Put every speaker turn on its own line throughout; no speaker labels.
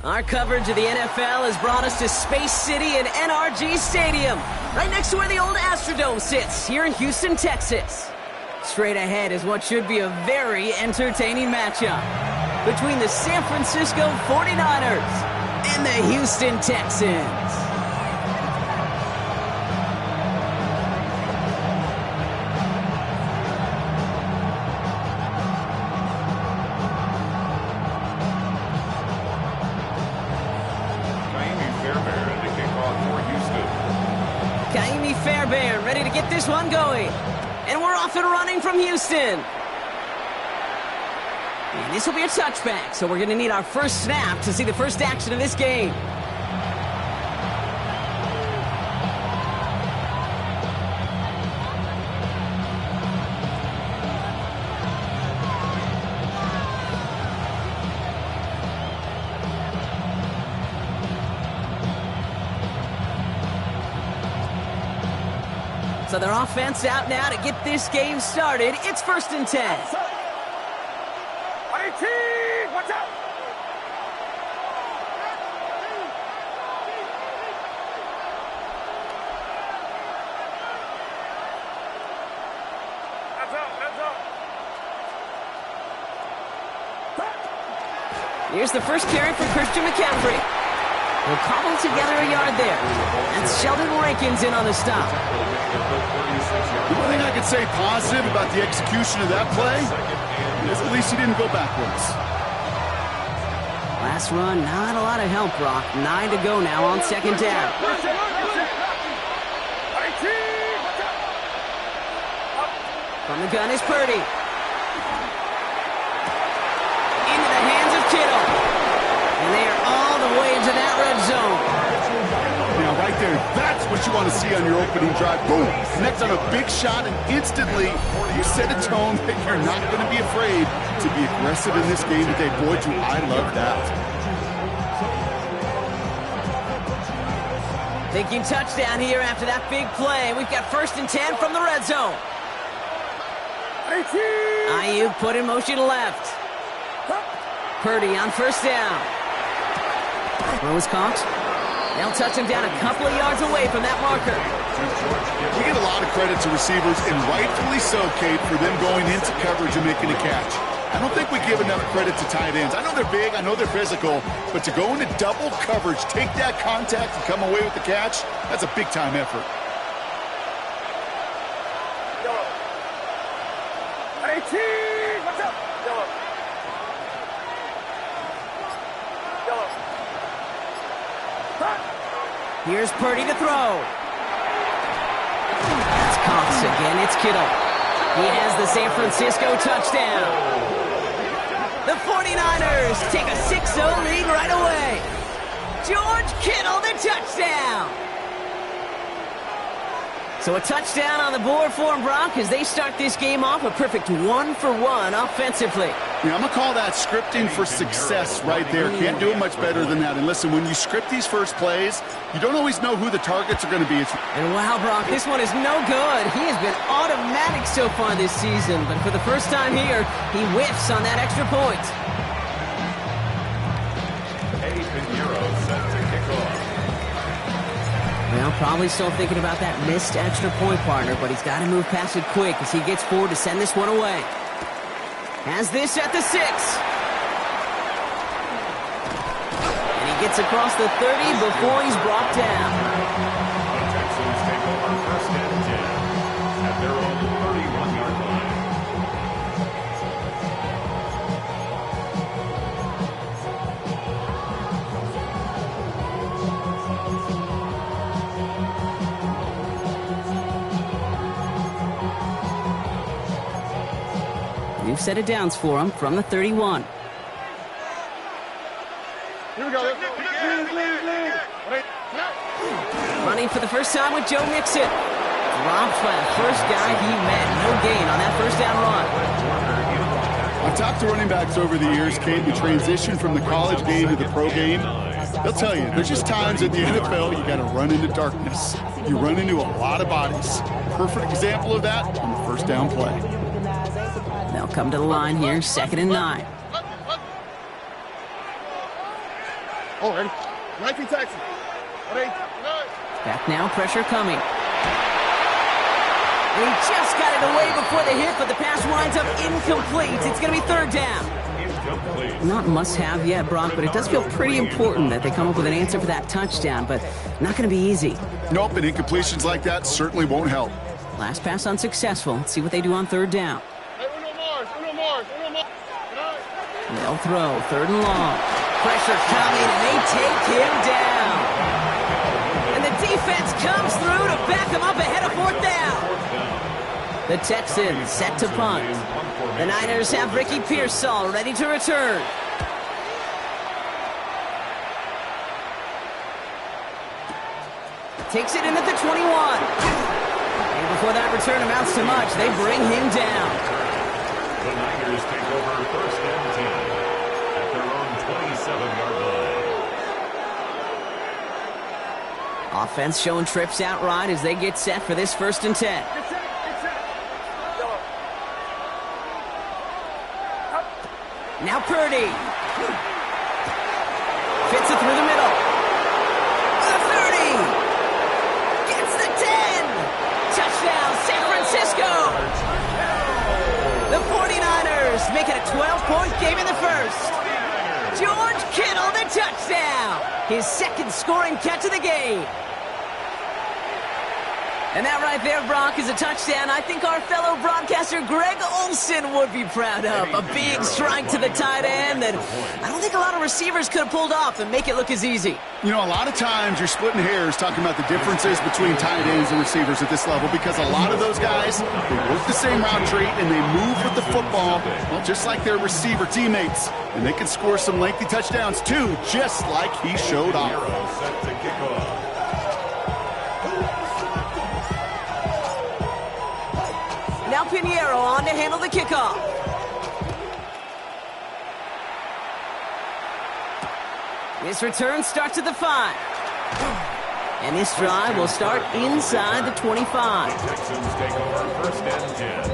Our coverage of the NFL has brought us to Space City and NRG Stadium, right next to where the old Astrodome sits, here in Houston, Texas. Straight ahead is what should be a very entertaining matchup between the San Francisco 49ers and the Houston Texans. Ready to get this one going. And we're off and running from Houston. And this will be a touchback, so we're going to need our first snap to see the first action of this game. So their offense out now to get this game started. It's 1st and 10. 18, watch out! Here's the first carry for Christian McCaffrey. He'll cobble together a yard there. That's Sheldon Rankins in on the stop.
The one thing I could say positive about the execution of that play is at least he didn't go backwards.
Last run, not a lot of help, Brock. 9 to go now on 2nd down. From the gun is Purdy. Into the hands of Kittle. And they are all the way into that red zone.
Now, right there, that's what you want to see on your opening drive. Boom! Connects on a big shot, and instantly you set a tone that you're not going to be afraid to be aggressive in this game today. Boy, do I love that.
Thinking touchdown here after that big play. We've got 1st and 10 from the red zone. Ayuk put in motion left. Purdy on 1st down. Throw is caught. They'll touch him down a couple of yards away from that marker.
We get a lot of credit to receivers, and rightfully so, Kate, for them going into coverage and making a catch. I don't think we give enough credit to tight ends. I know they're big, I know they're physical, but to go into double coverage, take that contact, and come away with the catch, that's a big-time effort.
Here's Purdy to throw. That's Cox again. It's Kittle. He has the San Francisco touchdown. The 49ers take a 6-0 lead right away. George Kittle, the touchdown. So a touchdown on the board for them, Brock, as they start this game off a perfect 1-for-1 offensively.
Yeah, I'm going to call that scripting for success right there. Can't do it much better than that. And listen, when you script these first plays, you don't always know who the targets are going to be.
And wow, Brock, this one is no good. He has been automatic so far this season, but for the first time here, he whiffs on that extra point.
Eddie Pinheiro set to kick off.
Well, probably still thinking about that missed extra point, partner, but he's got to move past it quick as he gets forward to send this one away. Has this at the 6. And he gets across the 30 before he's brought down.
The Texans take over 1st and 10 at their own 31-yard line.
safe set of downs for him from the 31.
Here we go.
Running for the first time with Joe Mixon. Dropped by the first guy he met. No gain on that first down run.
I've talked to running backs over the years, Kate, the transition from the college game to the pro game. They'll tell you, there's just times in the NFL you got to run into darkness. You run into a lot of bodies. Perfect example of that on the first down play.
They'll come to the line here, 2nd and 9.
Oh, ready? 19 Texans. Ready?
Back now, pressure coming. He just got it away before the hit, but the pass winds up incomplete. It's going to be 3rd down. Not must-have yet, Brock, but it does feel pretty important that they come up with an answer for that touchdown, but not going to be easy.
Nope, and incompletions like that certainly won't help.
Last pass unsuccessful. Let's see what they do on 3rd down. They'll throw, 3rd and long. Pressure coming, and they take him down. And the defense comes through to back him up ahead of 4th down. The Texans set to punt. The Niners have Ricky Pearsall ready to return. Takes it in at the 21. And before that return amounts to much, they bring him down.
The Niners take over 1st and 10 at their own 27-yard line.
Offense showing trips out right as they get set for this 1st and 10. Now Purdy. Fits it through the middle. The 30. Gets the 10. Touchdown, San Francisco. The 49ers make it a 12-point game in the 1st. George Kittle, the touchdown. His 2nd scoring catch of the game. And that right there, Brock, is a touchdown I think our fellow broadcaster Greg Olsen would be proud of. A big strike to the tight end that I don't think a lot of receivers could have pulled off and make it look as easy.
You know, a lot of times you're splitting hairs talking about the differences between tight ends and receivers at this level because a lot of those guys, they work the same route tree and they move with the football, well, just like their receiver teammates. And they can score some lengthy touchdowns too, just like he showed off.
Set to kick off.
Now Pinheiro on to handle the kickoff. This return starts at the 5. And this drive will start inside the 25.
Texans take over 1st and 10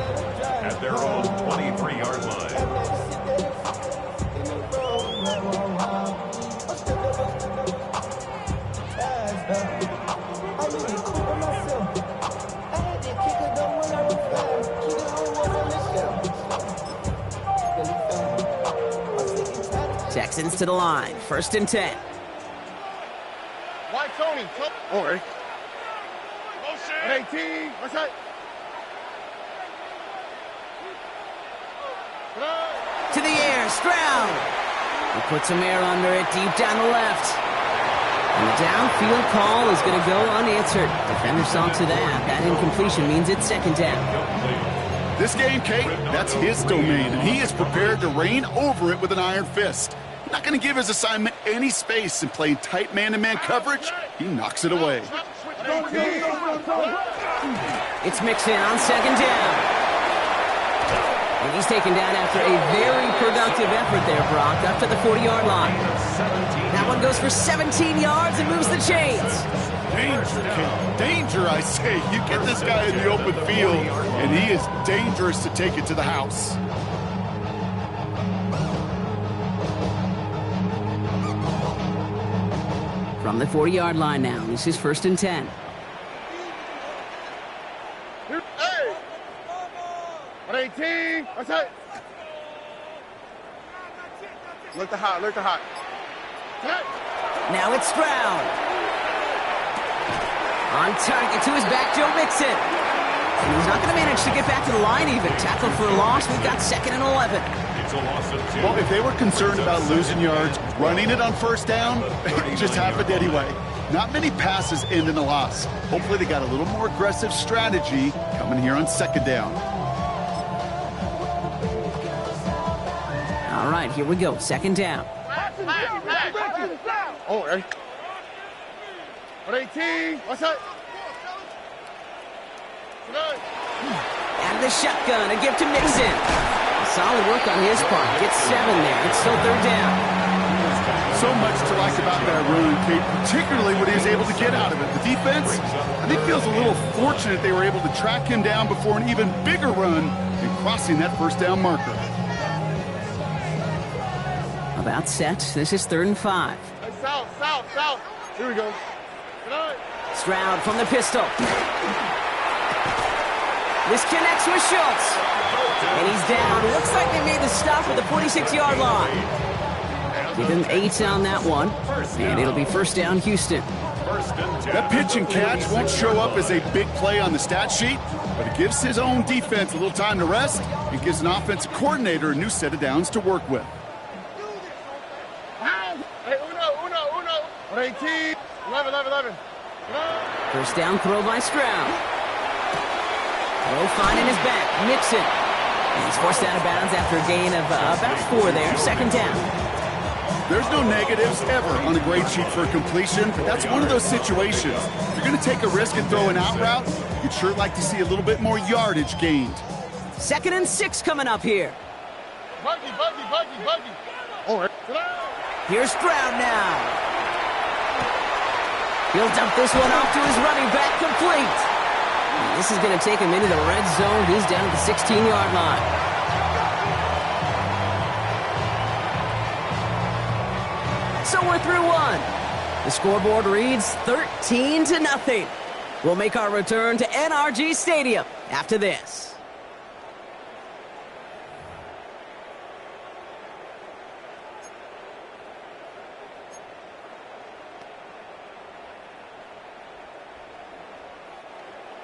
at their own 23-yard line.
Texans to the line, 1st and 10.
White Tony. Oh, ready? 18. What's that?
To the air, Stroud. He puts some air under it, deep down the left. And the downfield call is going to go unanswered. Defender saw to that. That incompletion means it's 2nd down.
This game, Kate, that's his domain, and he is prepared to reign over it with an iron fist. Not going to give his assignment any space and playing tight man-to-man coverage. He knocks it away.
It's Mixon on 2nd down. And he's taken down after a very productive effort there, Brock, up to the 40-yard line. That one goes for 17 yards and moves the chains.
Danger, Kate. Danger, I say. You get this guy in the open field, and he is dangerous to take it to the house.
From the 40-yard line now, this is 1st and 10.
Hey! 18. What's that? Look the hot.
Now it's Stroud. On target to his back, Joe Mixon. And he's not going to manage to get back to the line even. Tackle for a loss. We've got 2nd and 11.
It's a loss of 2.
Well, if they were concerned about losing yards, running it on 1st down, it just happened anyway. Not many passes end in a loss. Hopefully they got a little more aggressive strategy coming here on 2nd down.
All right, here we go. Second down.
Oh, hey. 118. What's that?
Out of the shotgun, a gift to Mixon. Solid work on his part. Gets 7 there. It's still third down.
So much to like about that run, Kate, particularly what he was able to get out of it. The defense, I think, feels a little fortunate they were able to track him down before an even bigger run and crossing that first down marker.
About set. This is 3rd and 5.
Hey, south. Here we go.
Stroud from the pistol. This connects with Schultz. And he's down. Looks like they made the stop at the 46-yard line. Give him 8 on that one. And it'll be first down, Houston.
That pitch and catch won't show up as a big play on the stat sheet, but it gives his own defense a little time to rest and gives an offensive coordinator a new set of downs to work with.
Hey, uno. 118. 11.
First down throw by Stroud. Throw finding his back. Mixon. And he's forced out of bounds after a gain of about 4 there. Second down.
There's no negatives ever on a grade sheet for a completion, but that's one of those situations. If you're going to take a risk and throw an out route, you'd sure like to see a little bit more yardage gained.
2nd and 6 coming up here.
Buggy. Oh, hey.
Here's Stroud now. He'll dump this one off to his running back, complete. And this is going to take him into the red zone. He's down at the 16-yard line. So we're through 1. The scoreboard reads 13-0. We'll make our return to NRG Stadium after this.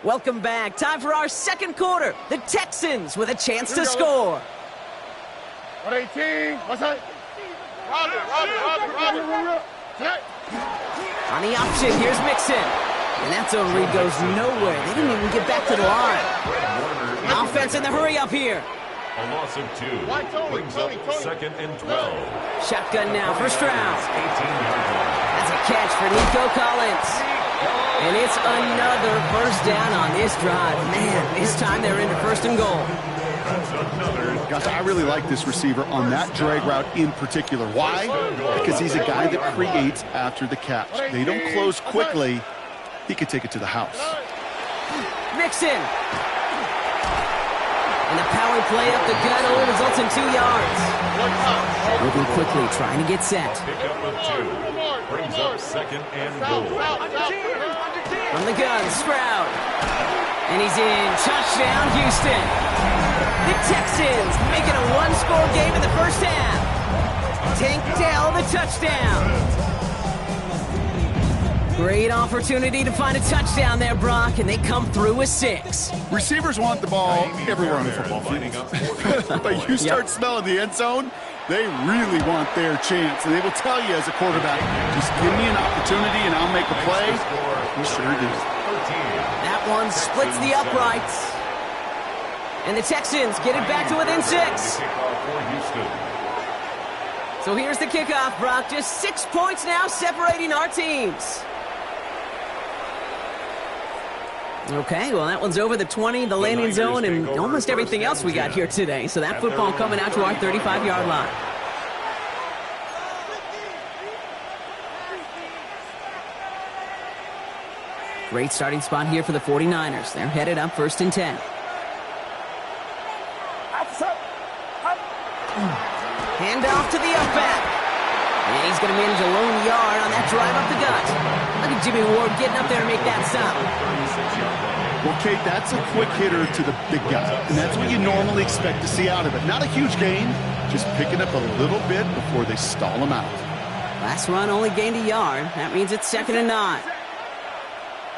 Welcome back. Time for our second quarter. The Texans with a chance to score.
118. What's that? Robbie.
On the option, here's Mixon. And that zone read goes nowhere. They didn't even get back to the line. Offense in the hurry up here.
A loss of 2 brings up 2nd and 12.
Shotgun now for Stroud.
18-yard line.
That's a catch for Nico Collins. And it's another first down on this drive. Man, this time they're into 1st and goal.
Gosh, I really like this receiver on that drag route in particular. Why? Because he's a guy that creates after the catch. They don't close quickly. He could take it to the house.
Mixon. And the power play up the gut only results in 2 yards. Moving quickly, trying to get set.
Pickup of 2 brings up 2nd and goal.
From the gun, Stroud. And he's in. Touchdown, Houston. The Texans making a 1-score game in the first half. Tank Dell, the touchdown. Great opportunity to find a touchdown there, Brock, and they come through with 6.
Receivers want the ball everywhere on the football field. But you start smelling the end zone, they really want their chance. And they will tell you as a quarterback, just give me an opportunity and I'll make a play. He sure do.
That one splits the uprights. And the Texans get it back to within 6. So here's the kickoff, Brock. Just 6 points now separating our teams. Okay, well, that one's over the 20, the landing zone, and almost everything else we got here today. So that football coming out to our 35-yard line. Great starting spot here for the 49ers. They're headed up 1st and 10. Hand off to the up back. And he's going to manage a lone yard on that drive up the gut. Look at Jimmy Ward getting up there to make that stop.
Well, Kate, that's a quick hitter to the big guy. And that's what you normally expect to see out of it. Not a huge gain, just picking up a little bit before they stall him out.
Last run only gained a yard. That means it's 2nd and 9.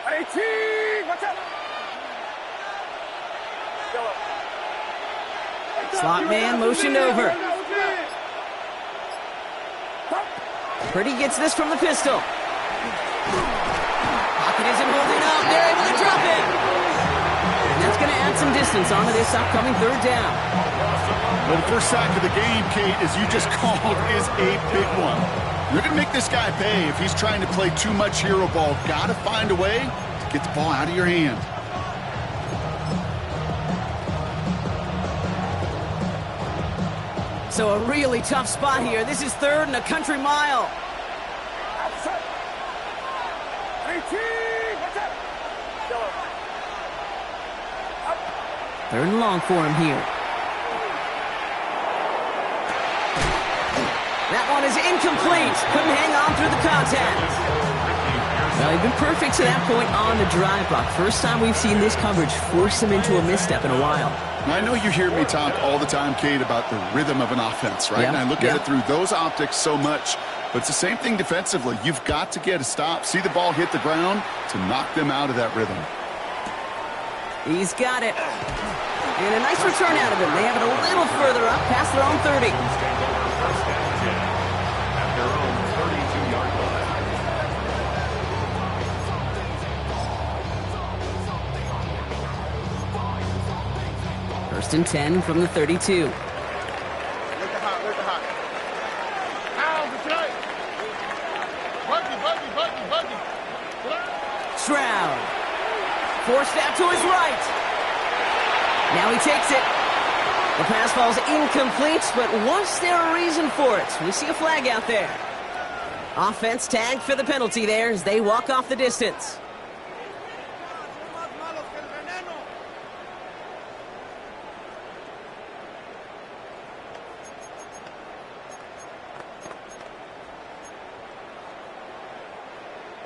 18. Watch out.
Slot man motioned over. Purdy gets this from the pistol. Pocket isn't holding up. They're able to drop it. And That's going to add some distance onto this upcoming third down.
Well, the first sack of the game, Kate, as you just called, is a big one. You're going to make this guy pay if he's trying to play too much hero ball. Got to find a way to get the ball out of your hand.
So a really tough spot here. This is third and a country mile. Third and long for him here. That one is incomplete. Couldn't hang on through the contact. Well, he's been perfect to that point on the drive block. First time we've seen this coverage force him into a misstep in a while.
Now, I know you hear me talk all the time, Kate, about the rhythm of an offense, right? And I look at it through those optics so much. But it's the same thing defensively. You've got to get a stop, see the ball hit the ground to knock them out of that rhythm.
He's got it. And a nice return out of him. They have it a little further up, past their own 30.
At their own 32-yard line.
First and 10 from the 32. Stroud. Forced out to his right. Now he takes it. The pass falls incomplete, but was there a reason for it? We see a flag out there. Offense tagged for the penalty there as they walk off the distance.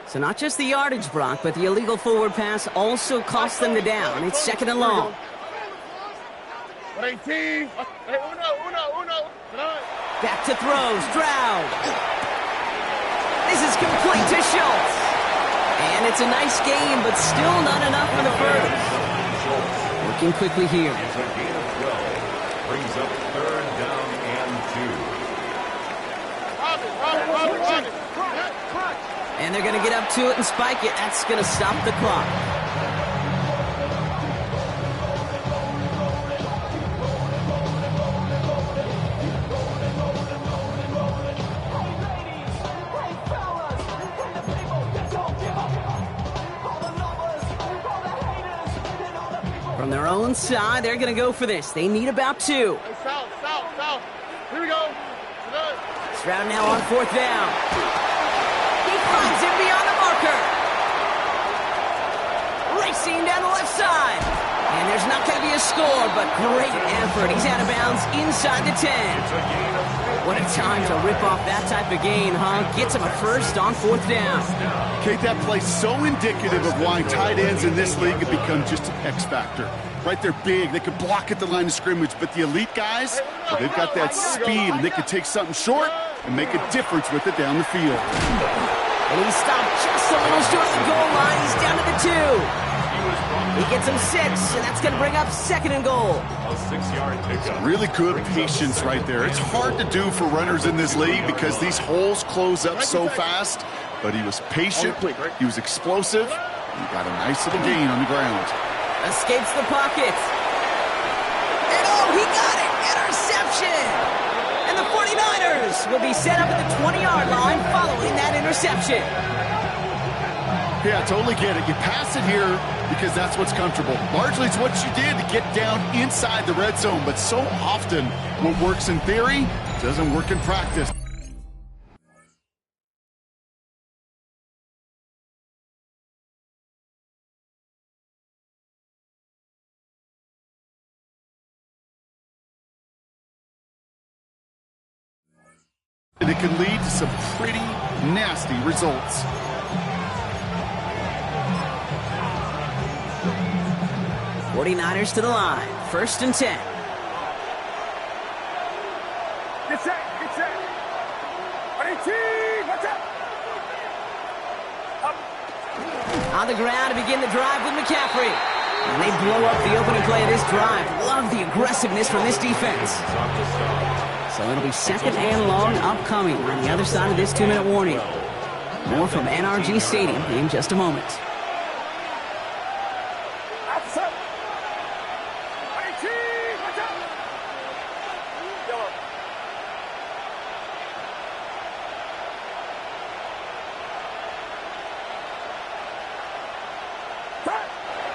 So not just the yardage, Brock, but the illegal forward pass also cost them the down. It's second and long.
18.
Back to throw, Stroud. This is complete to Schultz. And it's a nice game, but still not enough for the first. Working quickly here.
Brings up third down and 2.
And they're going to get up to it and spike it. That's going to stop the clock. From their own side, they're going to go for this. They need about 2.
Hey, south. Here we go.
Stroud now on fourth down. He finds him beyond the marker. Racing down the left side. And there's not going to be a score, but great effort. He's out of bounds inside the 10. What a time to rip off that type of gain, huh? Gets him a first on fourth down.
Kate, that play's so indicative of why tight ends in this league have become just an X factor. Right, they're big, they can block at the line of scrimmage, but the elite guys, well, they've got that speed, and they can take something short and make a difference with it down the field.
And he stopped just a little short of the goal line. He's down to the 2. He gets him 6, and that's going to bring up second and goal.
A 6-yard pickup.
Really good patience right there. It's hard to do for runners in this league because these holes close up so fast, but he was patient, he was explosive, and he got a nice little gain on the ground.
Escapes the pocket. And oh, he got it! Interception! And the 49ers will be set up at the 20-yard line following that interception.
Yeah, totally get it. You pass it here because that's what's comfortable. Largely it's what you did to get down inside the red zone, but so often what works in theory doesn't work in practice. And it can lead to some pretty nasty results.
'49ers to the line. First and 10.
Get set. 18. Watch out.
On the ground to begin the drive with McCaffrey. And they blow up the opening play of this drive. Love the aggressiveness from this defense. So it'll be second and long upcoming on the other side of this 2-minute warning. More from NRG Stadium in just a moment.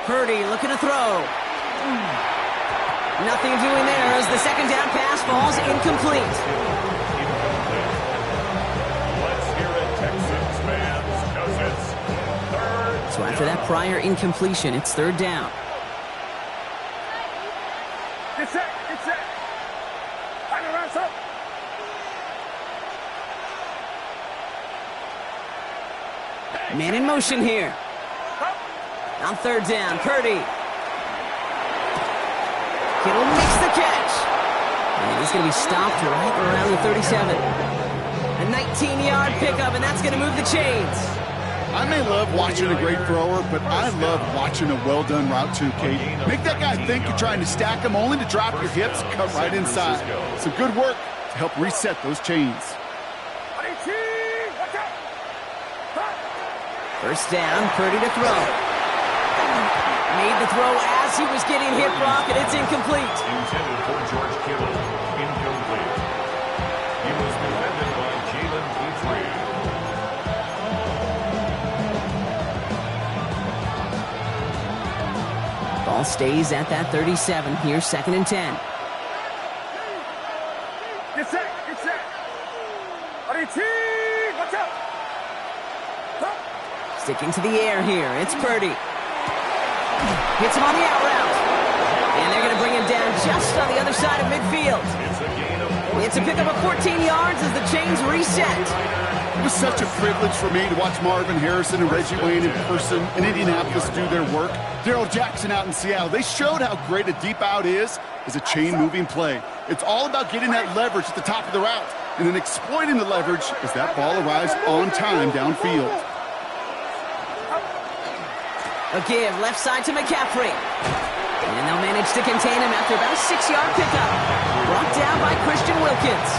Purdy looking to throw. Nothing doing there as the second down pass falls incomplete.
Let's hear it, Texans fans, because it's third.
So after that prior incompletion, it's third down.
Get set. Find the rest up.
Man in motion here. On third down, Purdy. Kittle makes the catch. And he's going to be stopped right around the 37. A 19-yard pickup, and that's going to move the chains.
I may love watching a great thrower, but I love watching a well-done route too, Kate. Make that guy think you're trying to stack him, only to drop your hips, cut right inside. Some good work to help reset those chains.
First down, Purdy to throw. Made the throw as he was getting hit, Brock, and it's incomplete.
Intended for George Kittle. Incomplete. He was defended by Jalen Petrie.
Ball stays at that 37. Here's second and 10.
Get set. Watch out.
Sticking to the air here. It's Purdy. Hits him on the out route. And they're going to bring him down just on the other side of midfield. It's a pickup of 14 yards as the chains reset.
It was such a privilege for me to watch Marvin Harrison and Reggie Wayne in person in Indianapolis do their work. Darrell Jackson out in Seattle. They showed how great a deep out is as a chain-moving play. It's all about getting that leverage at the top of the route and then exploiting the leverage as that ball arrives on time downfield.
A give left side to McCaffrey. And they'll manage to contain him after about a 6-yard pickup. Brought down by Christian Wilkins.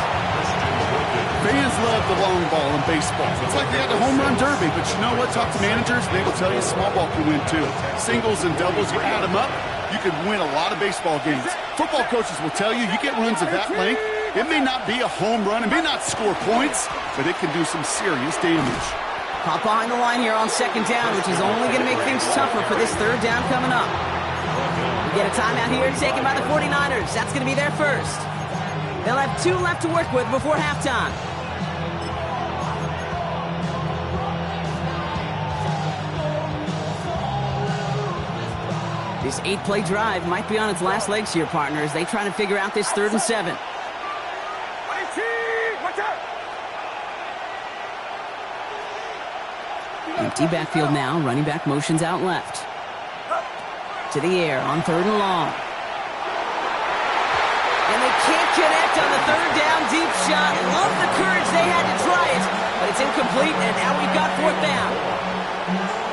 Fans love the long ball in baseball. It's like they got the home run derby, but you know what? Talk to managers, they will tell you small ball can win too. Singles and doubles, you add them up, you can win a lot of baseball games. Football coaches will tell you, you get runs of that length, it may not be a home run, it may not score points, but it can do some serious damage.
Pop behind the line here on second down, which is only going to make things tougher for this third down coming up. We get a timeout here taken by the 49ers. That's going to be their first. They'll have 2 left to work with before halftime. This 8-play drive might be on its last legs here, partners. They try to figure out this 3rd and 7. Empty backfield now. Running back motions out left. To the air on 3rd and long. And they can't connect on the 3rd down deep shot. Love the courage they had to try it, but it's incomplete, and now we've got 4th down.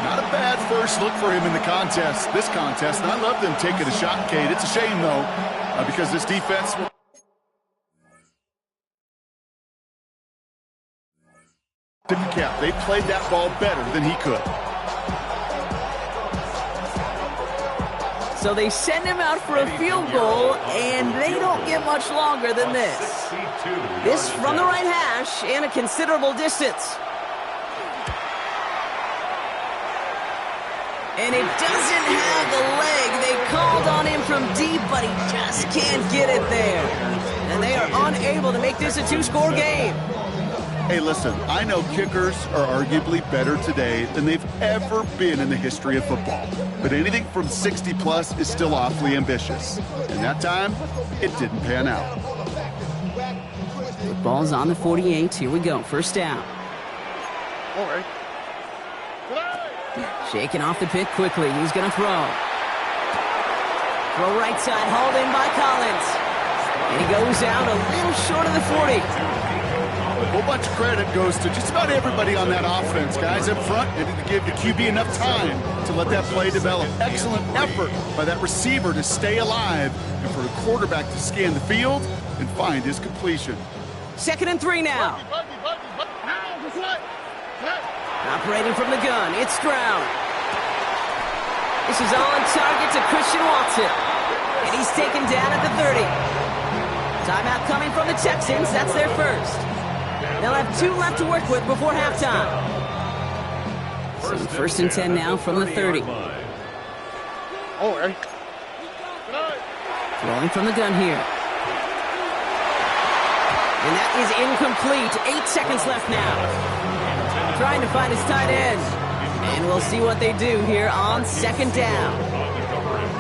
Not a bad first look for him in the contest, this contest, and I love them taking a shot, Kate. It's a shame, though, because this defense... They played that ball better than he could.
So they send him out for a field goal, and they don't get much longer than this. This from the right hash and a considerable distance. And it doesn't have the leg. They called on him from deep, but he just can't get it there. And they are unable to make this a 2-score game.
Hey, listen, I know kickers are arguably better today than they've ever been in the history of football. But anything from 60-plus is still awfully ambitious. And that time, it didn't pan out.
Ball's on the 48. Here we go. First down.
All right.
Shaking off the pick quickly. He's going to throw. Throw right side, hauled in by Collins. And he goes out a little short of the 40.
A whole bunch of credit goes to just about everybody on that offense. Guys up front needed to give the QB enough time to let that play develop. Excellent effort by that receiver to stay alive and for the quarterback to scan the field and find his completion.
2nd and 3 now. Operating from the gun, it's Stroud. This is on target to Christian Watson. And he's taken down at the 30. Timeout coming from the Texans. That's their first. They'll have 2 left to work with before halftime. So 1st and 10 now from the 30.
Oh, hey.
Throwing from the gun here. And that is incomplete. 8 seconds left now. Trying to find his tight end. And we'll see what they do here on second down.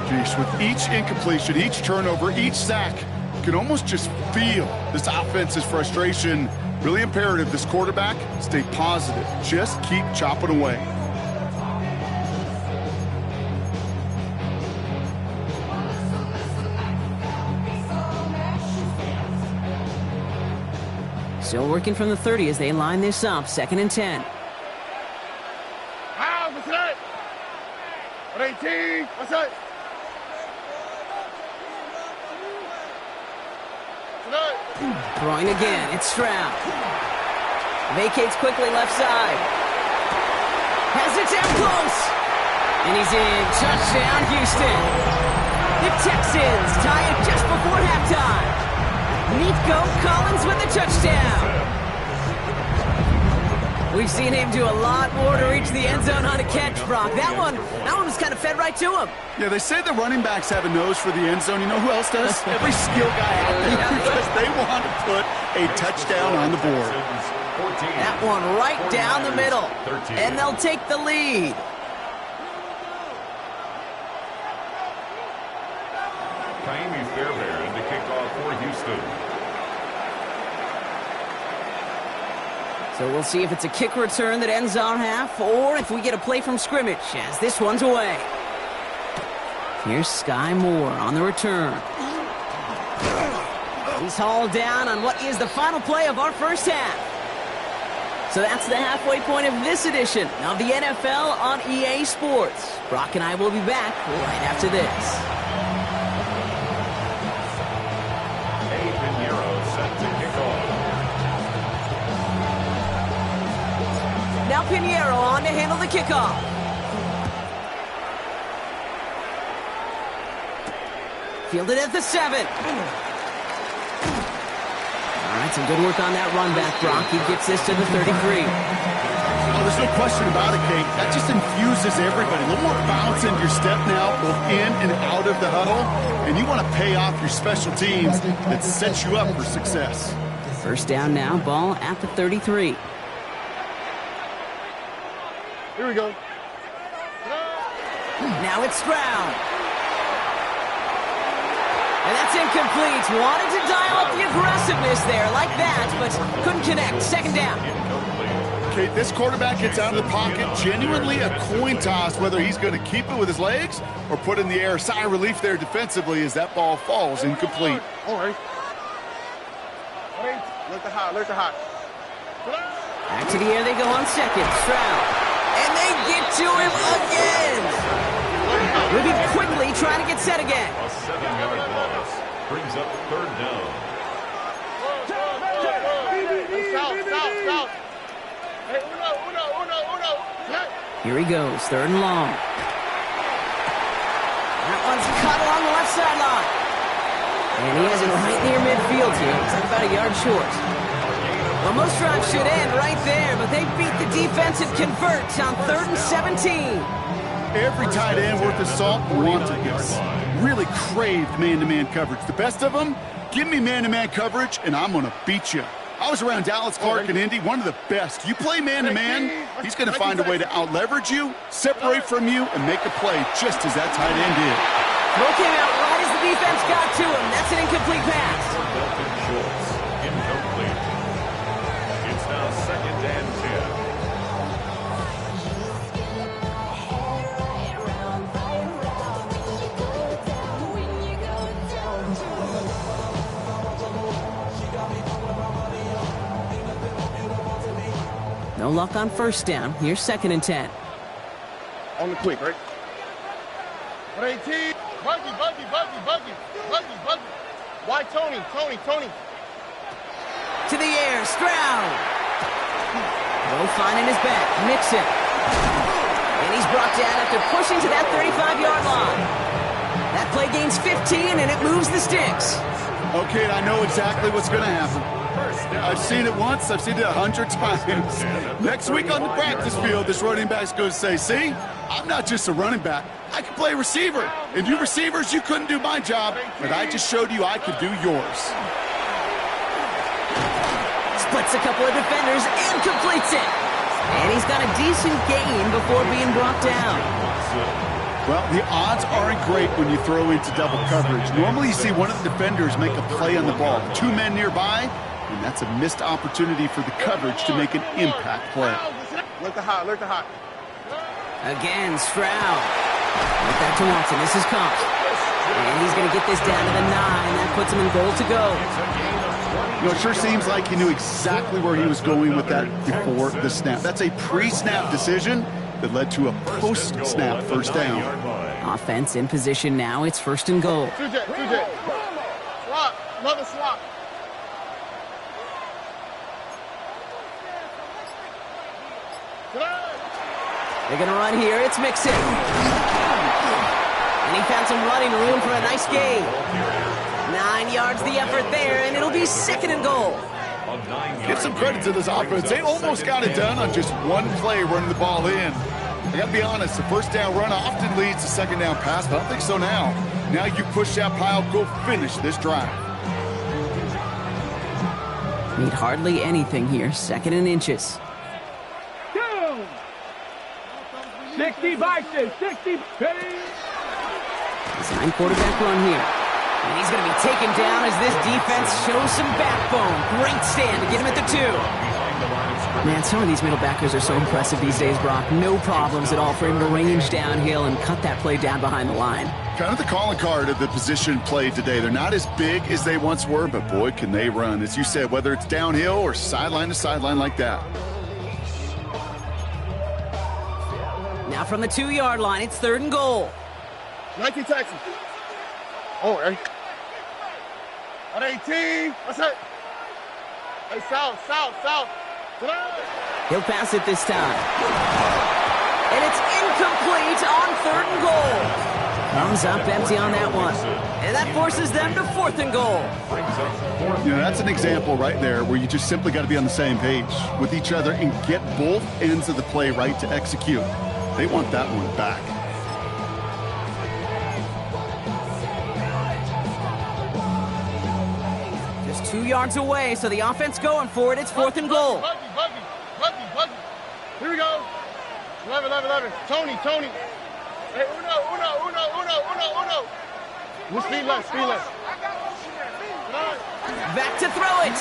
Geesh, with each incompletion, each turnover, each sack, you can almost just feel this offense's frustration. Really imperative, this quarterback, stay positive. Just keep chopping away.
Still working from the 30 as they line this up. 2nd and 10.
What's that? 118. What's that?
Throwing again. It's Stroud. Vacates quickly left side. Has it down close. And he's in. Touchdown, Houston. The Texans tie it just before halftime. Nico Collins with the touchdown. We've seen him do a lot more to reach the end zone on a catch, Brock. That one was kind of fed right to him.
Yeah, they say the running backs have a nose for the end zone. You know who else does? Every skill guy out there, because they want to put a touchdown on the board.
That one right down the middle. And they'll take the lead.
Kaimi Fairbairn to kick off for Houston.
So we'll see if it's a kick return that ends our half, or if we get a play from scrimmage, as this one's away. Here's Sky Moore on the return. He's hauled down on what is the final play of our first half. So that's the halfway point of this edition of the NFL on EA Sports. Brock and I will be back right after this. Now Pinheiro on to handle the kickoff. Fielded at the 7. All right, some good work on that run back, Brock. He gets this to the 33.
Oh, there's no question about it, Kate. That just infuses everybody. A little more bounce in your step now, both in and out of the huddle. And you want to pay off your special teams that sets you up for success.
First down now, ball at the 33.
Here we go.
Now it's Stroud. And that's incomplete. Wanted to dial up the aggressiveness there like that, but couldn't connect. 2nd down.
Okay, this quarterback gets out of the pocket. Genuinely a coin toss whether he's going to keep it with his legs or put it in the air. Sigh of relief there defensively as that ball falls incomplete.
All right. Look the hot. Look the hot.
Back to the air they go on 2nd. Stroud. And they get to him again. Moving quickly, trying to get set again.
A 7-yard loss brings up 3rd down.
Stop. Hey, uno.
Here he goes, 3rd and long. That one's cut along the left sideline. And he has it right near midfield here. It's like about a yard short. Well, most drives should end right there, but they beat the defense and convert on 3rd and 17.
Every tight end worth his salt wanted this. Really craved man-to-man coverage. The best of them, give me man-to-man coverage, and I'm going to beat you. I was around Dallas Clark and Indy, one of the best. You play man-to-man, he's going to find a way to out-leverage you, separate from you, and make a play just as that tight end did.
Throw came out right as the defense got to him. That's an incomplete pass.
Incomplete. It's now 2nd and 10.
No luck on 1st down. Here's 2nd and 10.
On the quick, right? 118. Buggy. Why Tony?
To the air, Stroud. No finding his back. Mixon. And he's brought down after pushing to that 35-yard line. That play gains 15, and it moves the sticks.
Okay, I know exactly what's going to happen. I've seen it once. I've seen it 100 times. Next week on the practice field, this running back's going to say, see, I'm not just a running back. I can play receiver. And you receivers, you couldn't do my job, but I just showed you I could do yours.
Splits a couple of defenders and completes it. And he's got a decent gain before being brought down.
Well, the odds aren't great when you throw into double coverage. Normally you see one of the defenders make a play on the ball. Two men nearby, and that's a missed opportunity for the coverage to make an impact play.
Alert the hot, alert the hot.
Again, Stroud. Right back to Watson. This is Cox. And he's going to get this down to the 9. That puts him in goal to go.
You know, it sure seems like he knew exactly where he was going with that before the snap. That's a pre-snap decision that led to a post-snap first down.
Offense in position now. It's 1st and goal.
2J. Swap, another swap.
They're going to run here. It's Mixon. And he found some running room for a nice gain. 9 yards the effort there, and it'll be 2nd and goal.
Give some credit to this offense. They almost got it done on just one play running the ball in. I got to be honest, the first down run often leads to second down pass, but I don't think so now. Now you push that pile, go finish this drive.
Need hardly anything here. 2nd and inches.
60 Bison, 60
Design quarterback run here. And he's going to be taken down as this defense shows some backbone. Great stand to get him at the 2. Man, some of these middle backers are so impressive these days, Brock. No problems at all for him to range downhill and cut that play down behind the line.
Kind of the calling card of the position played today. They're not as big as they once were, but boy, can they run. As you said, whether it's downhill or sideline to sideline like that.
Now from the 2-yard line, it's 3rd and goal.
19 Texans. Oh, right. On 18. What's that? Hey, south.
He'll pass it this time. And it's incomplete on 3rd and goal. Thumbs up empty on that one. And that forces them to 4th and goal.
You know, that's an example right there where you just simply got to be on the same page with each other and get both ends of the play right to execute. They want that one back.
Just 2 yards away, so the offense going for it. It's 4th and goal.
Buggy. Here we go. 11. Tony. Hey, uno. Speed left.
Back to throw it.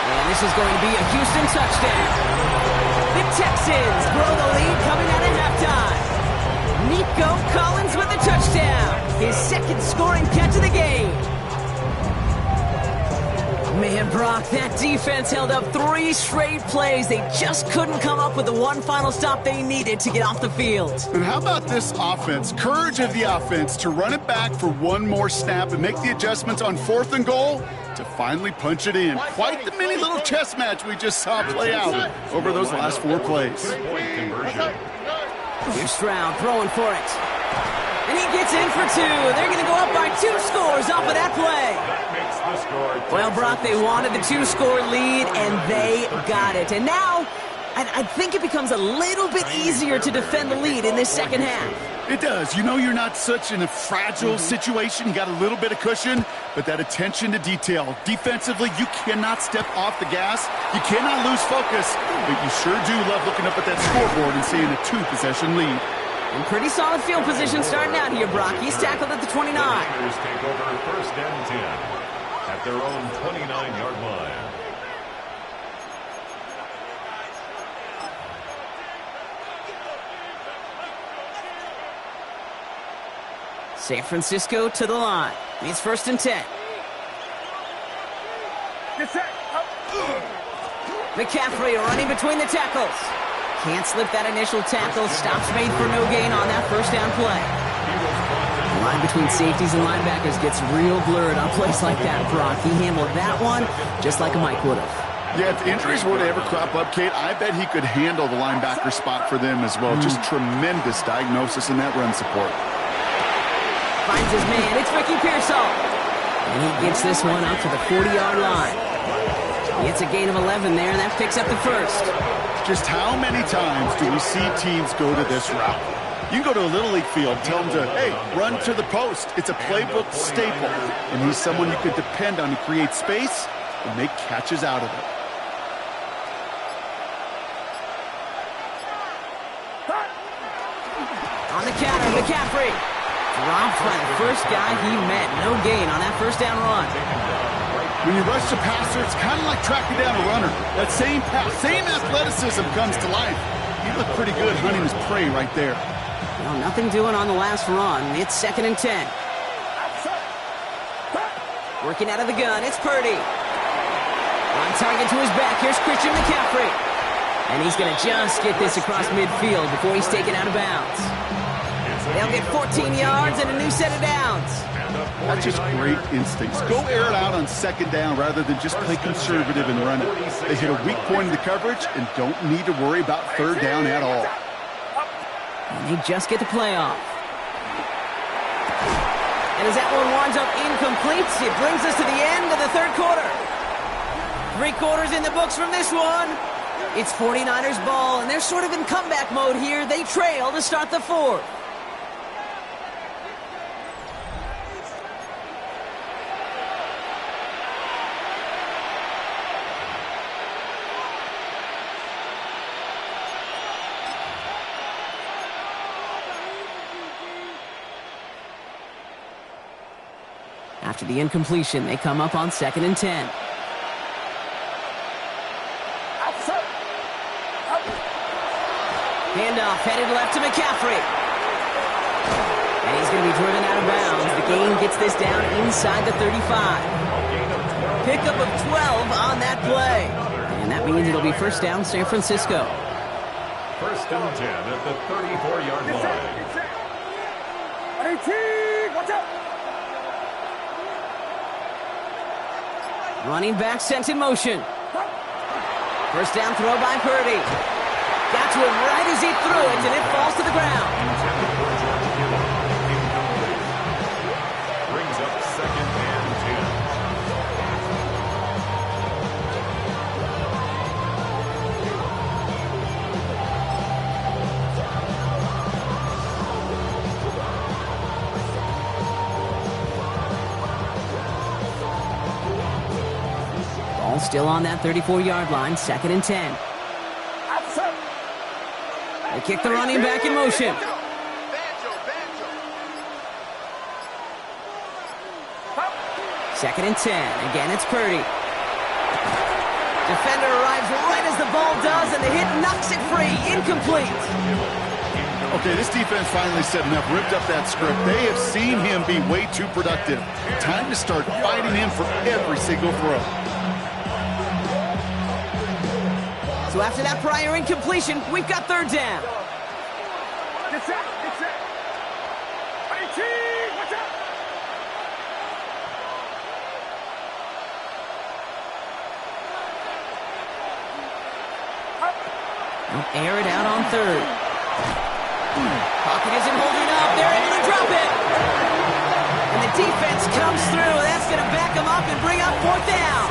And this is going to be a Houston touchdown. The Texans grow the lead coming out at halftime. Nico Collins with a touchdown. His 2nd scoring catch of the game. Man, Brock, that defense held up 3 straight plays. They just couldn't come up with the one final stop they needed to get off the field.
And how about this offense? Courage of the offense to run it back for one more snap and make the adjustments on 4th and goal to finally punch it in. Quite the mini little chess match we just saw play out over those last 4 plays.
Here's Stroud throwing for it. And he gets in for 2. They're going to go up by 2 scores off of that play. Well, Brock, they wanted the 2-score lead, and they got it. And now, I think it becomes a little bit easier to defend the lead in this second half.
It does. You know you're not such in a fragile situation. You got a little bit of cushion, but that attention to detail. Defensively, you cannot step off the gas. You cannot lose focus, but you sure do love looking up at that scoreboard and seeing a 2-possession lead.
And pretty solid field position starting out here, Brock. He's tackled at the 29.
Tigers take over 1st and 10 at their own 29-yard line.
San Francisco to the line. It's 1st and 10.
Get set.
McCaffrey running between the tackles. Can't slip that initial tackle. Stops made for no gain on that 1st down play. The line between safeties and linebackers gets real blurred on plays like that, Brock. He handled that one just like a Mike would have.
Yeah, if injuries were to ever crop up, Kate, I bet he could handle the linebacker spot for them as well. Just tremendous diagnosis in that run support.
Finds his man. It's Ricky Pearsall. And he gets this one up to the 40-yard line. It's a gain of 11 there, and that picks up the first.
Just how many times do we see teams go to this route? You can go to a Little League field, tell them to, hey, run to the post. It's a playbook staple, and he's someone you could depend on to create space and make catches out of it.
On the counter, McCaffrey. Dropped by the first guy he met. No gain on that first down run.
When you rush the passer, it's kind of like tracking down a runner. That same pass, same athleticism comes to life. He looked pretty good hunting his prey right there.
Well, nothing doing on the last run. It's 2nd and 10. Working out of the gun, it's Purdy. On target to his back, here's Christian McCaffrey. And he's going to just get this across midfield before he's taken out of bounds. They'll get 14 yards and a new set of downs.
That's just great instincts. Go air it out on 2nd down rather than just play conservative and run it. They hit a weak point in the coverage and don't need to worry about 3rd down at all.
And they just get the play off. And as that one winds up incomplete, it brings us to the end of the 3rd quarter. 3 quarters in the books from this one. It's 49ers ball, and they're sort of in comeback mode here. They trail to start the 4th. After the incompletion, they come up on 2nd and 10. Handoff headed left to McCaffrey. And he's going to be driven out of bounds. The gain gets this down inside the 35. Pickup of 12 on that play. And that means it'll be 1st down San Francisco.
1st and 10 at the 34-yard line.
18, watch out!
Running back sent in motion. 1st down throw by Purdy. Got to him right as he threw it, and it falls to the ground.
Brings up 2nd and
10. Ball still on that 34-yard line, 2nd and 10. They kick the running back in motion. 2nd and 10. Again, it's Purdy. Defender arrives right as the ball does, and the hit knocks it free. Incomplete.
Okay, this defense finally said enough, ripped up that script. They have seen him be way too productive. Time to start fighting him for every single throw.
So after that prior incompletion, we've got 3rd down.
Get set, get set. 18, watch out!
They'll air it out on 3rd. Pocket isn't holding up. They're able to drop it. And the defense comes through. That's going to back them up and bring up 4th down.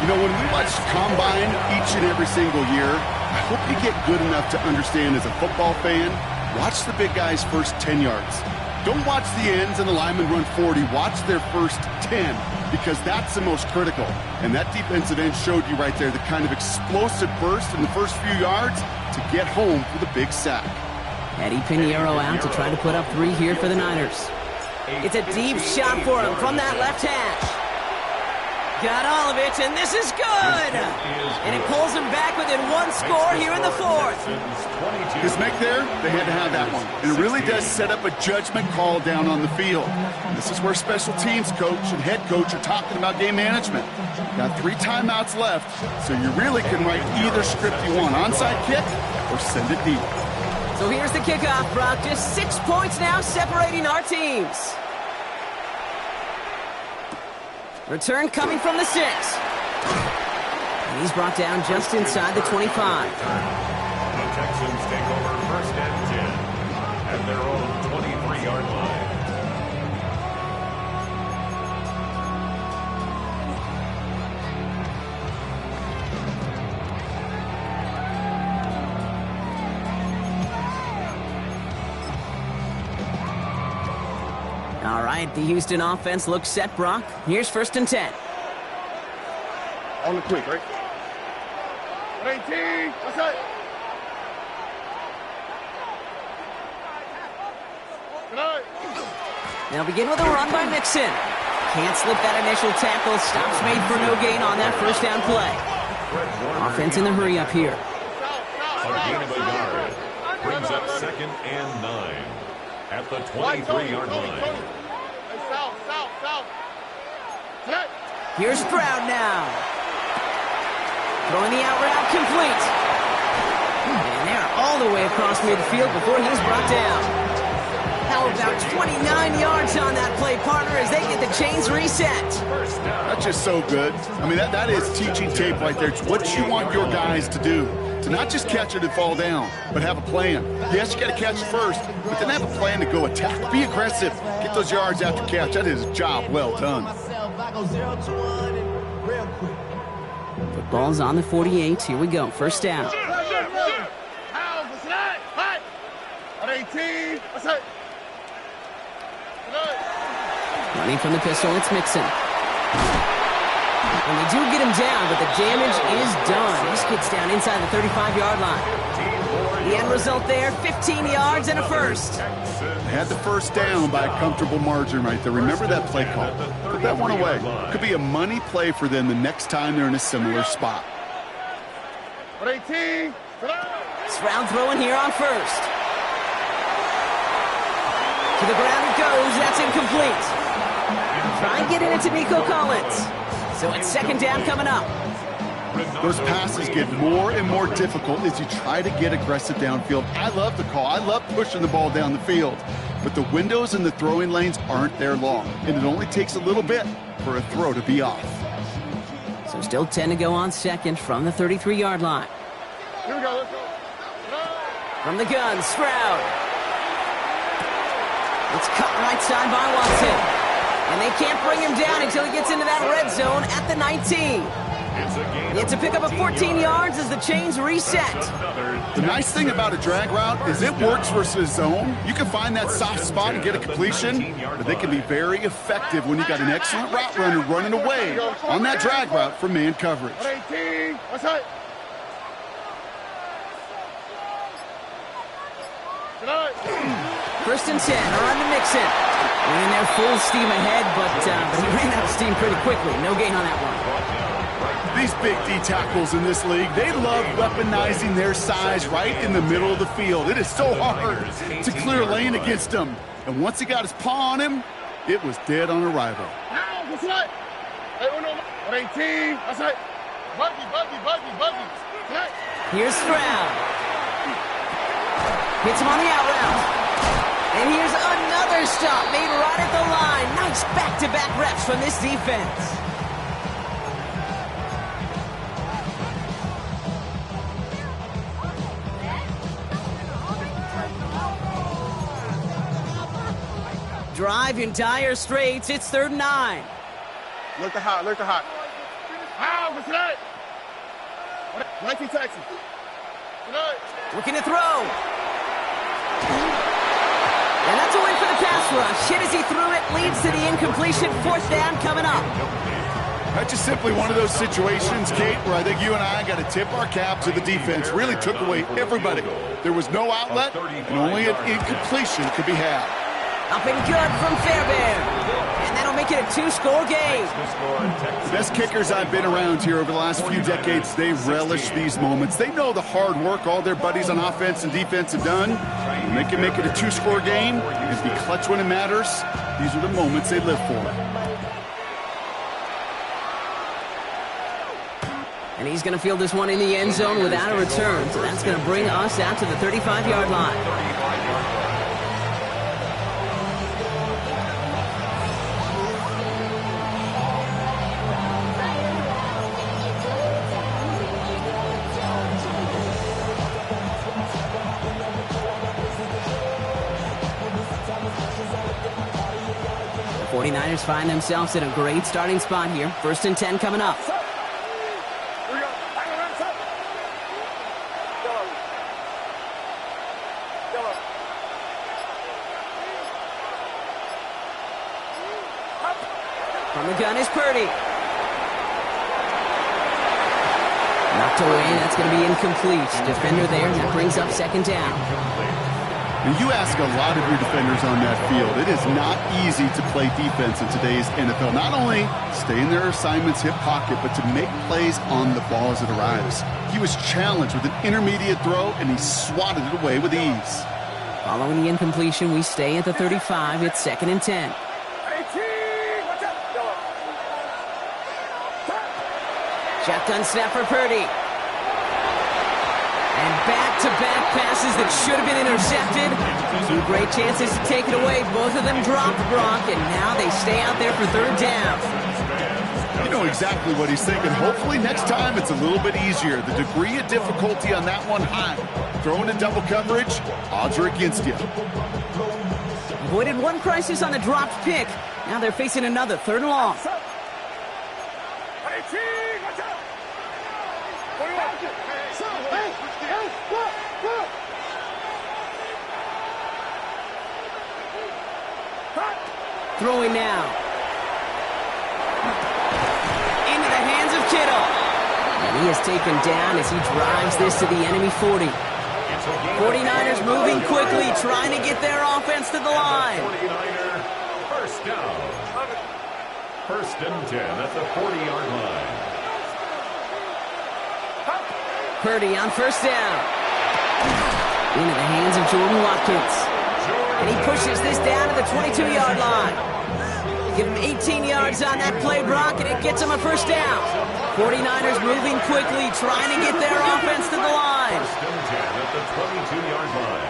You know, when we watch Combine each and every single year, I hope you get good enough to understand as a football fan, watch the big guys' first 10 yards. Don't watch the ends and the linemen run 40. Watch their first 10, because that's the most critical. And that defensive end showed you right there the kind of explosive burst in the first few yards to get home for the big sack.
Eddie Pinheiro out to try to put up 3 here for the Niners. It's a deep shot for him from that left hash. Got all of it, and this is good! And it pulls him back within 1 score here in the 4th.
His make there, they had to have that one. And it really does set up a judgment call down on the field. This is where special teams coach and head coach are talking about game management. Got 3 timeouts left, so you really can write either script you want. Onside kick or send it deep.
So here's the kickoff, Brock. Just 6 points now separating our teams. Return coming from the 6. And he's brought down just inside the 25.
The Texans take over 1st and 10 at their own 23-yard line.
All right, the Houston offense looks set, Brock. Here's 1st and 10.
On the quick, right? 18. What's that?
They'll begin with a run by Mixon. Can't slip that initial tackle. Stops made for no gain on that 1st down play. Offense in the hurry up here.
A gain of a yard brings up 2nd and 9 at the 23-yard line.
Here's Stroud now. Throwing the out route complete. And they're all the way across midfield before he's brought down. How about 29 yards on that play, partner, as they get the chains reset.
That's just so good. I mean, that is teaching tape right there. It's what you want your guys to do. To not just catch it and fall down, but have a plan. Yes, you got to catch it first, but then have a plan to go attack. Be aggressive. Get those yards after catch. That is a job well done.
Football's on the 48. Here we go. 1st down.
18. What's that?
Running from the pistol, it's Mixon. And they do get him down, but the damage is done. This gets down inside the 35-yard line. The end result there, 15 yards and a 1st.
They had the 1st down by a comfortable margin right there. Remember that play call. Put that one away. Could be a money play for them the next time they're in a similar spot.
18.
Stroud throwing here on 1st. To the ground it goes. That's incomplete. Try and get it into Nico Collins. So it's 2nd down coming up.
Those passes get more and more difficult as you try to get aggressive downfield. I love the call. I love pushing the ball down the field. But the windows in the throwing lanes aren't there long. And it only takes a little bit for a throw to be off.
So still 10 to go on 2nd from the 33-yard line.
Here we go. Let's go.
From the gun, Stroud. It's cut right side by Watson. And they can't bring him down until he gets into that red zone at the 19. Yet to pick up a 14 yards as the chains reset.
The nice thing about a drag route is it works versus zone. You can find that soft spot and get a completion, but they can be very effective when you got an excellent route runner running away on that drag route from man coverage.
18. What's that?
1st and 10, on to Mixon. Ran there full steam ahead, but he ran out of steam pretty quickly. No gain on that one.
These big D tackles in this league, they love weaponizing their size right in the middle of the field. It is so hard to clear lane against them. And once he got his paw on him, it was dead on arrival.
What's that? 18. What's that? Buggy.
Here's Stroud. Hits him on the out route. And here's another stop made right at the line. Nice back-to-back reps from this defense. Drive in dire straits. It's 3rd and 9.
Look the hot. What's that? 19 Texans.
Looking to throw. And that's a win for the pass rush. Hit as he threw it, leads to the incompletion. 4th down coming up.
That's just simply one of those situations, Kate, where I think you and I got to tip our cap to the defense. Really took away everybody. There was no outlet, and only an incompletion could be had.
Up and good from Fairbairn. And that'll make it a 2-score game.
The best kickers I've been around here over the last few decades, they relish these moments. They know the hard work all their buddies on offense and defense have done. When they can make it a 2-score game and be clutch when it matters, these are the moments they live for.
And he's going to field this one in the end zone without a return. So that's going to bring us out to the 35-yard line. The 49ers find themselves in a great starting spot here. 1st and 10 coming up. From the gun is Purdy. Knocked away, that's going to be incomplete. Defender there, and that brings up second down.
And you ask a lot of your defenders on that field. It is not easy to play defense in today's NFL. Not only stay in their assignments, hip pocket, but to make plays on the ball as it arrives. He was challenged with an intermediate throw, and he swatted it away with ease.
Following the incompletion, we stay at the 35. It's 2nd and 10. Shotgun snap for Purdy. And back-to-back passes that should have been intercepted. 2 great chances to take it away. Both of them dropped, Brock, and now they stay out there for 3rd down.
You know exactly what he's thinking. Hopefully next time it's a little bit easier. The degree of difficulty on that one high. Throwing in double coverage, odds are against you.
Avoided one crisis on the dropped pick. Now they're facing another 3rd and long. Throwing now. Into the hands of Kittle. And he is taken down as he drives this to the enemy 40. 49ers moving quickly, trying to get their offense to the line.
49er, first down. 1st and 10 at the 40-yard line.
Purdy on 1st down. Into the hands of Jordan Watkins. And he pushes this down to the 22-yard line. Give him 18 yards on that play, Brock, and it gets him a 1st down. 49ers moving quickly, trying to get their offense to the line.
1st and 10 at the 22-yard line.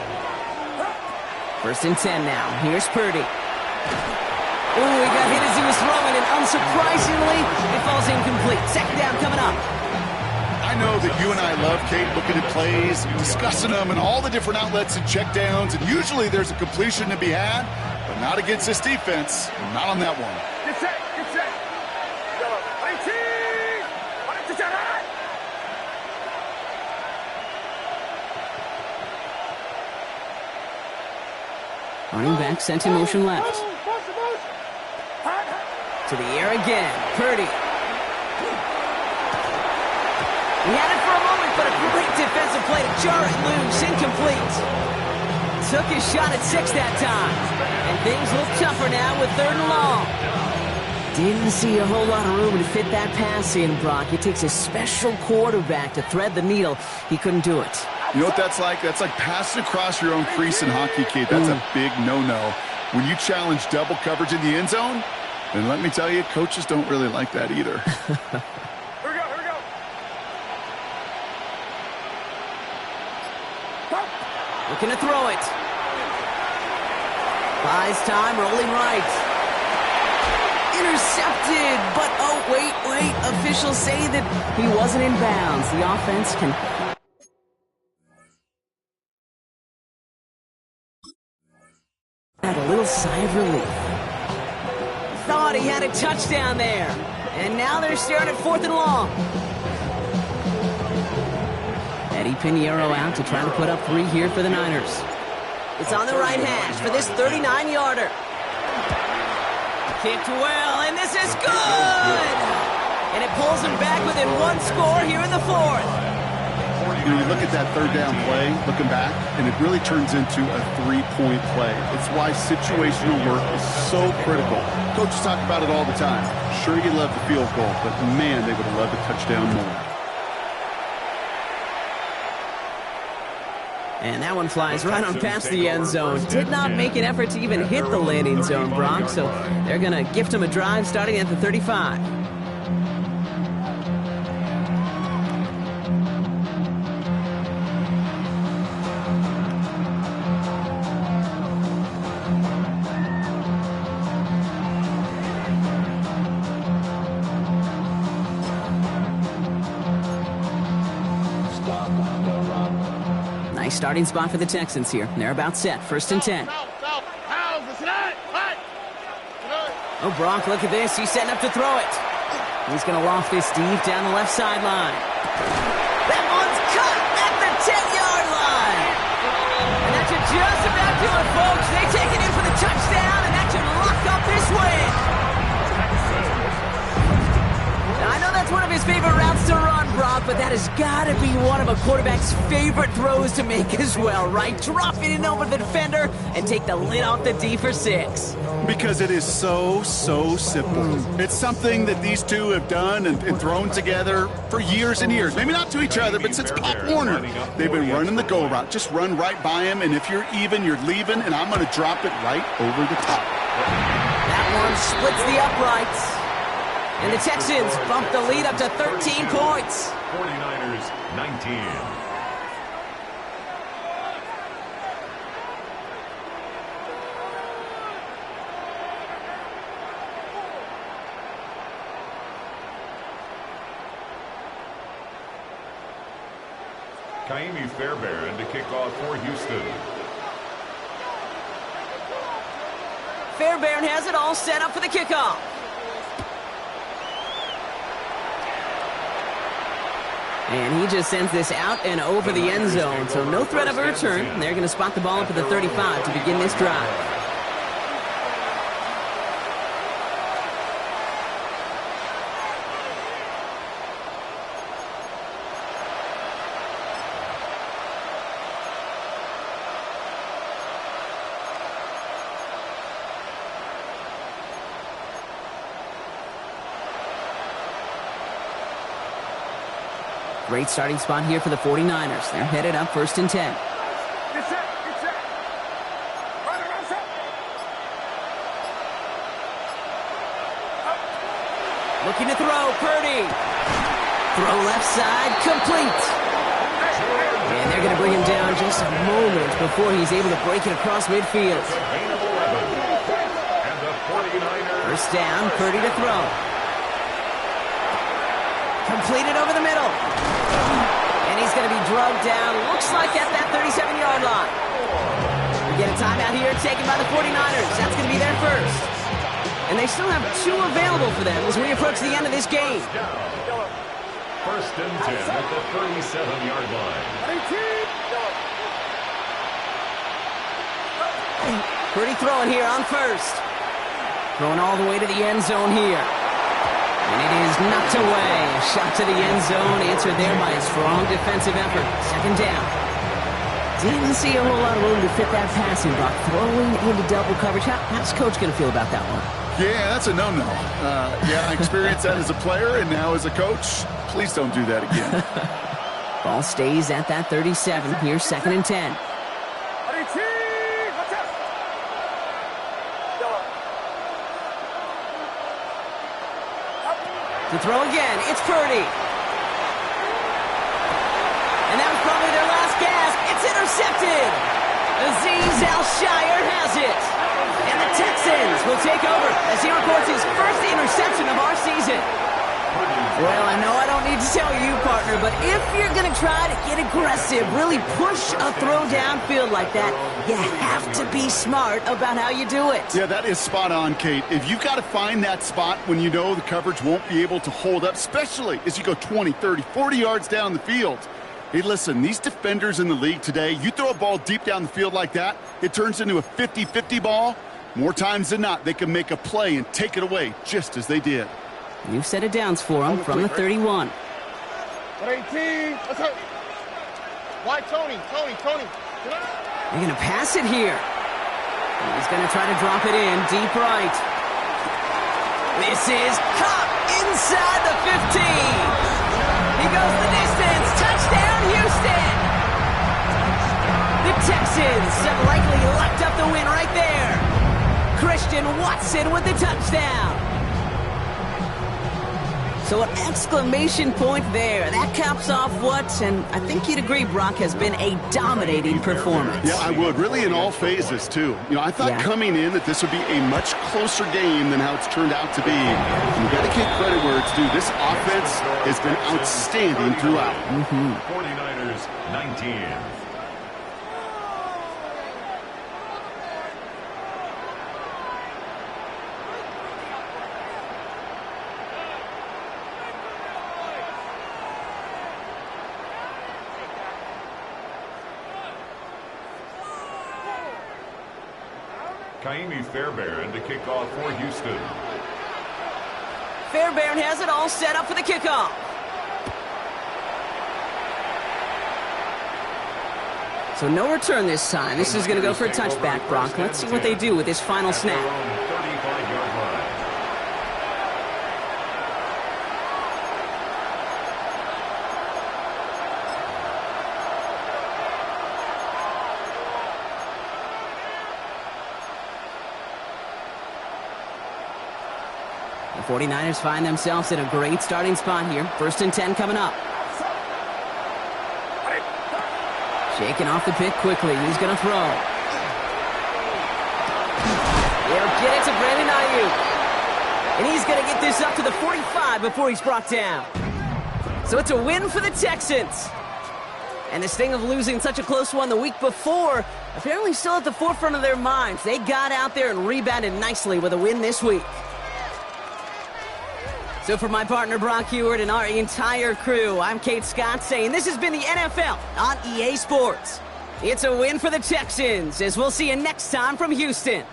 1st and 10 now. Here's Purdy. Ooh, he got hit as he was throwing, and unsurprisingly, it falls incomplete. 2nd down coming up.
I know that you and I love, Kate, looking at plays, discussing them, and all the different outlets and checkdowns, and usually there's a completion to be had, but not against this defense, not on that one.
Get set, get set.
Running back sent in motion left. To the air again. Purdy. He had it for a moment, but a great defensive play to jar it loose. Incomplete. Took his shot at 6 that time. And things look tougher now with 3rd and long. Didn't see a whole lot of room to fit that pass in, Brock. It takes a special quarterback to thread the needle. He couldn't do it.
You know what that's like? That's like passing across your own crease in hockey, Kate. That's a big no-no. When you challenge double coverage in the end zone, then let me tell you, coaches don't really like that either.
Here we go.
Looking to throw it. Buys time, rolling right. Intercepted, but oh, wait. Officials say that he wasn't in bounds. The offense can... had a little sigh of relief. Thought he had a touchdown there. And now they're staring at 4th and long. Eddie Pinheiro out to try to put up 3 here for the Niners. It's on the right hash for this 39-yarder. Kicked well, and this is good! And it pulls him back within 1 score here in the 4th.
You look at that 3rd down play, looking back, and it really turns into a 3-point play. It's why situational work is so critical. Coaches talk about it all the time. Sure, you love the field goal, but man, they would have loved a touchdown more.
And that one flies right on past the end zone. Did not make an effort to even hit the landing zone, Brock, so they're going to gift him a drive starting at the 35. Nice starting spot for the Texans here. They're about set. 1st and 10. Oh, Brock, look at this. He's setting up to throw it. He's going to loft this deep down the left sideline. That one's cut at the 10-yard line. And that should just about do it, folks. They take it in for the touchdown, and that should lock up this win. one of his favorite routes to run, Brock, but that has got to be one of a quarterback's favorite throws to make as well, right? Drop it in over the defender and take the lid off the D for 6.
Because it is so simple. It's something that these two have done and thrown together for years and years. Maybe not to each other, but since Pop Warner. They've been running the go route. Just run right by him, and if you're even, you're leaving, and I'm going to drop it right over the top.
That one splits the uprights. And the Texans bump the lead up to 13 points.
49ers 19. Kaimi Fairbairn to kick off for Houston.
Fairbairn has it all set up for the kickoff. And he just sends this out and over the end zone, so no threat of a return. They're going to spot the ball up at the 35 to begin this drive. Great starting spot here for the 49ers. They're headed up 1st and 10.
Get set. Run set.
Looking to throw, Purdy. Throw left side, complete. And they're going to bring him down just a moment before he's able to break it across midfield. First down, Purdy to throw. Completed over the middle. And he's going to be drugged down, looks like at that 37-yard line. We get a timeout here taken by the 49ers. That's going to be their first. And they still have 2 available for them as we approach the end of this game.
1st and 10 at the 37-yard line.
Purdy throwing here on first. Throwing all the way to the end zone here. And it is knocked away. A shot to the end zone, answered there by a strong defensive effort. 2nd down. Didn't see a whole lot of room to fit that passing block. Throwing into double coverage. How's Coach going to feel about that one?
Yeah, that's a no-no. I experienced that as a player and now as a coach. Please don't do that again.
Ball stays at that 37. Here's 2nd and 10. To throw again, it's Purdy. And that was probably their last gasp. It's intercepted. Azeez Al-Shire has it. And the Texans will take over as he records his first interception of our season. Well, I know I don't need to tell you, partner, but if you're going to try to get aggressive, really push a throw downfield like that, you have to be smart about how you do it.
Yeah, that is spot on, Kate. If you've got to find that spot when you know the coverage won't be able to hold up, especially as you go 20, 30, 40 yards down the field. Hey, listen, these defenders in the league today, you throw a ball deep down the field like that, it turns into a 50-50 ball. More times than not, they can make a play and take it away just as they did.
You've set it downs for him from the 31.
18. Let's go. Why, Tony?
They're going to pass it here. He's going to try to drop it in deep right. This is caught inside the 15. He goes the distance. Touchdown, Houston. The Texans have likely locked up the win right there. Christian Watson with the touchdown. So an exclamation point there. That caps off what, and I think you'd agree, Brock, has been a dominating performance.
Yeah, I would. Really in all phases, too. I thought coming in that this would be a much closer game than how it's turned out to be. And you got to give credit where it's due. This offense has been outstanding throughout.
49ers 19. Kaimi Fairbairn to kick off for Houston.
Fairbairn has it all set up for the kickoff. So no return this time. This is going to go for a touchback, Brock. Let's see what they do with this final snap.
35-yard line.
The 49ers find themselves in a great starting spot here. 1st and 10 coming up. Shaking off the pick quickly. He's going to throw. He'll get it to Brandon Ayuk. And he's going to get this up to the 45 before he's brought down. So it's a win for the Texans. And the sting of losing such a close one the week before, apparently still at the forefront of their minds. They got out there and rebounded nicely with a win this week. So for my partner Brock Heward and our entire crew, I'm Kate Scott saying this has been the NFL on EA Sports. It's a win for the Texans, as we'll see you next time from Houston.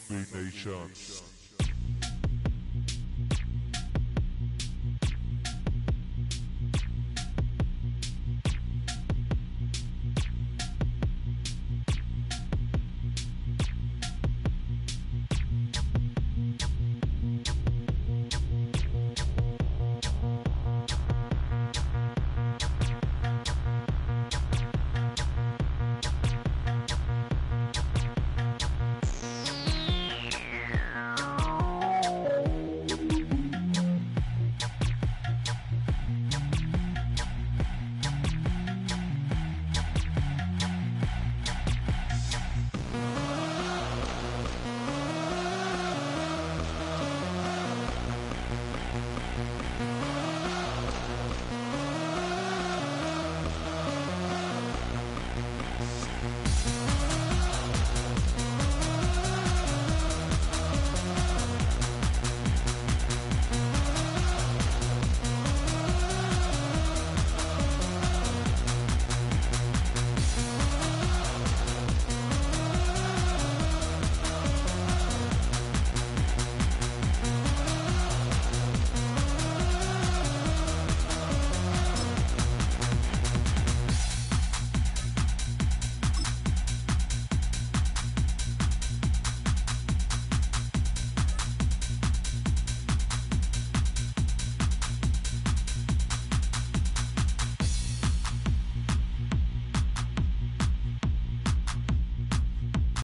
SB Nation.